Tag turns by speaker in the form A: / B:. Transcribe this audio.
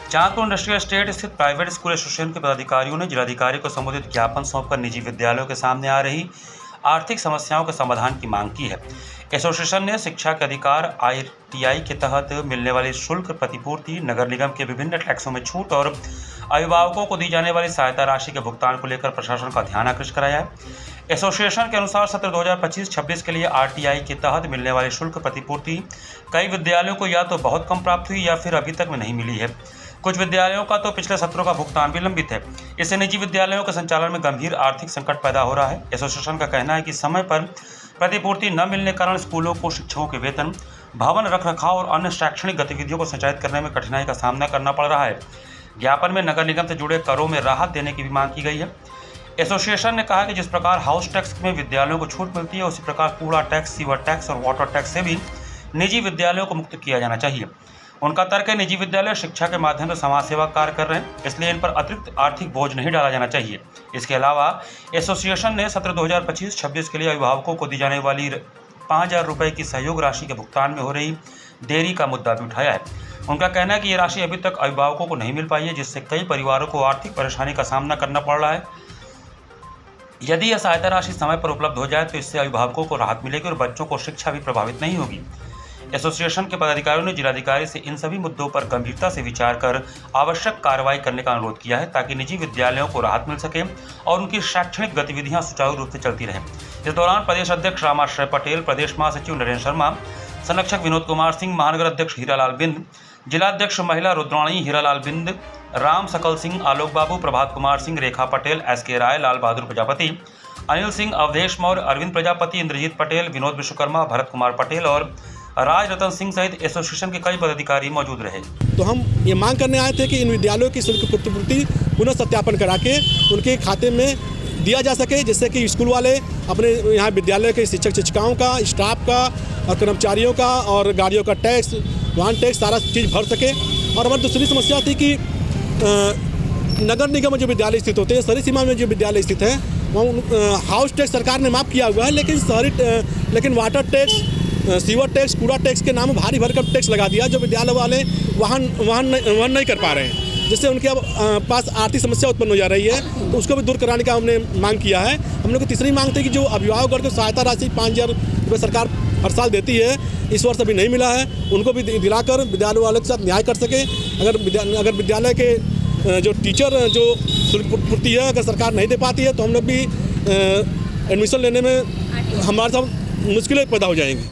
A: Chandpur industrial estate स्थित private school association के पदाधिकारियों ने जिलाधिकारी को संबोधित ज्ञापन सौंपकर निजी विद्यालयों के सामने आ रही आर्थिक समस्याओं के समाधान की मांग की है। एसोसिएशन ने शिक्षा के अधिकार आईटीआई के तहत मिलने वाली शुल्क प्रतिपूर्ति, नगर निगम के विभिन्न टैक्सों में छूट और अभिभावकों को दी जाने वाली सहायता राशि के भुगतान को लेकर प्रशासन का ध्यान आकृष्ट कराया है। एसोसिएशन के अनुसार सत्र 2025-26 के लिए आरटीआई के तहत मिलने वाली शुल्क प्रतिपूर्ति कई विद्यालयों को या तो बहुत कम प्राप्त हुई या फिर अभी तक में नहीं मिली है। कुछ विद्यालयों का तो पिछले सत्रों का भुगतान भी लंबित है। इससे निजी विद्यालयों के संचालन में गंभीर आर्थिक संकट पैदा हो रहा है। एसोसिएशन का कहना है कि समय पर प्रतिपूर्ति न मिलने के कारण स्कूलों को शिक्षकों के वेतन, भवन रखरखाव और अन्य शैक्षणिक गतिविधियों को संचालित करने में कठिनाई का सामना करना पड़ रहा है। ज्ञापन में नगर निगम से जुड़े करों में राहत देने की भी मांग की गई है। एसोसिएशन ने कहा कि जिस प्रकार हाउस टैक्स में विद्यालयों को छूट मिलती है, उसी प्रकार कूड़ा टैक्स, सीवर टैक्स और वाटर टैक्स से भी निजी विद्यालयों को मुक्त किया जाना चाहिए। उनका तर्क है, निजी विद्यालय शिक्षा के माध्यम से समाज सेवा कार्य कर रहे हैं, इसलिए इन पर अतिरिक्त आर्थिक बोझ नहीं डाला जाना चाहिए। इसके अलावा एसोसिएशन ने सत्र 2025-26 के लिए अभिभावकों को दी जाने वाली 5,000 रुपये की सहयोग राशि के भुगतान में हो रही देरी का मुद्दा भी उठाया है। उनका कहना है कि ये राशि अभी तक अभिभावकों को नहीं मिल पाई है, जिससे कई परिवारों को आर्थिक परेशानी का सामना करना पड़ रहा है। यदि यह सहायता राशि समय पर उपलब्ध हो जाए तो इससे अभिभावकों को राहत मिलेगी और बच्चों को शिक्षा भी प्रभावित नहीं होगी। एसोसिएशन के पदाधिकारियों ने जिलाधिकारी से इन सभी मुद्दों पर गंभीरता से विचार कर आवश्यक कार्रवाई करने का अनुरोध किया है, ताकि निजी विद्यालयों को राहत मिल सके और उनकी शैक्षणिक गतिविधियां सुचारू रूप से चलती रहें। इस दौरान प्रदेश अध्यक्ष रामाश्रय पटेल, प्रदेश महासचिव नरेंद्र शर्मा, संरक्षक विनोद कुमार सिंह, महानगर अध्यक्ष हीरालाल बिंद, जिलाध्यक्ष महिला रुद्राणी हीरालाल बिंद, राम सकल सिंह, आलोक बाबू, प्रभात कुमार सिंह, रेखा पटेल, एसके राय, लाल बहादुर प्रजापति, अनिल सिंह, अवधेश मौर्य, अरविंद प्रजापति, इंद्रजीत पटेल, विनोद विश्वकर्मा, भरत कुमार पटेल और राज रतन सिंह सहित एसोसिएशन के कई पदाधिकारी मौजूद रहे।
B: तो हम ये मांग करने आए थे कि इन विद्यालयों की शुल्क प्रतिपूर्ति पुनः सत्यापन करा के उनके खाते में दिया जा सके, जिससे कि स्कूल वाले अपने यहाँ विद्यालय के शिक्षक शिक्षिकाओं का, स्टाफ का और कर्मचारियों का और गाड़ियों का टैक्स, वाहन टैक्स, सारा चीज़ भर सके। और हमारी दूसरी समस्या थी कि नगर निगम में जो विद्यालय स्थित होते हैं, शहरी सीमा में जो विद्यालय स्थित है, वहाँ हाउस टैक्स सरकार ने माफ़ किया हुआ है, लेकिन वाटर टैक्स, सीवर टैक्स, कूड़ा टैक्स के नाम भारी भरकम टैक्स लगा दिया, जो विद्यालय वाले वहन नहीं कर पा रहे हैं, जिससे उनके अब पास आर्थिक समस्या उत्पन्न हो जा रही है। तो उसको भी दूर कराने का हमने मांग किया है। हम लोग की तीसरी मांग थी कि जो अभिभावक को सहायता राशि 5,000 रुपये सरकार हर साल देती है, इस वर्ष अभी नहीं मिला है, उनको भी दिलाकर विद्यालय वालों के साथ न्याय कर सके। अगर विद्यालय के जो टीचर जो शुल्क पूर्ति है अगर सरकार नहीं दे पाती है, तो हम लोग भी एडमिशन लेने में हमारे साथ मुश्किलें पैदा हो जाएंगी।